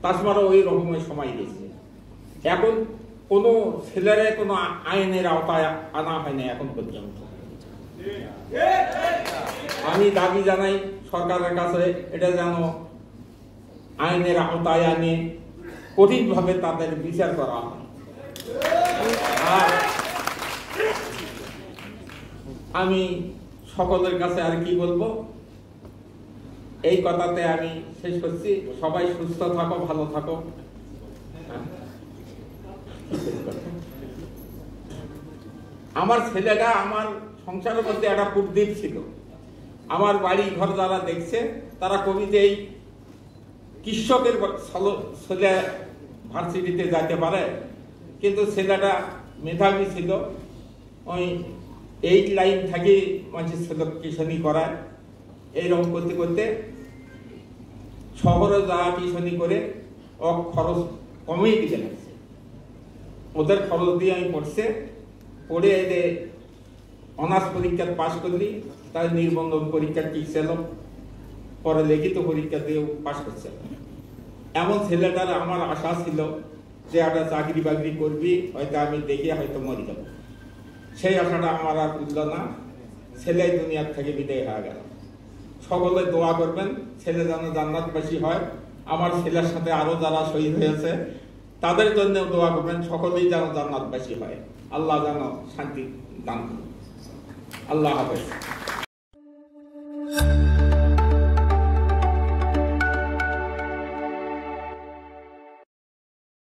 তাছাড়া ওই রকমের সময় গেছে। এখন কোনো ছেলেরে কোনো আইনের আওতায় আনা হয় না এখন পর্যন্ত। আমি দাবি জানাই সরকারের কাছে, এটা যেন আইনের আওতায় আনে কঠিনভাবে তাদের বিচার করা হয়। আর আমি সকলের কাছে আর কি বলবো, এই কথাতে আমি শেষ করছি। সবাই সুস্থ থাকো, ভালো থাকো। আমার ছেলেটা আমার সংসারের মধ্যে একটা কুদ্বীপ ছিল। আমার বাড়ি ঘর যারা দেখছে তারা কবিতে এই কৃষকের ছেলে ভার্সিটিতে যাইতে পারে, কিন্তু ছেলেটা মেধাবী ছিল। ওই 8 লাইন থাকি মানুষের ছেলে টিউশনি করায়। এইরকম করতে করতে শহরে যা টিউশনি করে খরচ কমেই দিতে লাগছে। ওদের খরচ দিয়ে আমি পড়ছে, পড়ে এদের অনার্স পরীক্ষা পাশ করলি, তার নির্বন্ধন পরীক্ষা টিকছিল, পরে লিখিত পরীক্ষা দিয়েও পাশ করছে। এমন ছেলেটার আমার আশা ছিল যে একটা চাকরি বাকরি করবি, হয়তো আমি দেখে হয়তো মরে যাব। সেই আশাটা আমার আর বুঝল না। ছেলে দুনিয়ার থেকে বিদায় হয়ে গেল। সকলে দোয়া করবেন ছেলে যেন জান্নাতবাসী হয়। আমার ছেলের সাথে আরো যারা শহীদ হয়েছে তাদের জন্য দোয়া করবেন, সকলেই যেন জান্নাতবাসী হয়। আল্লাহ যেন শান্তি দান করুন। আল্লাহ হাফেজ।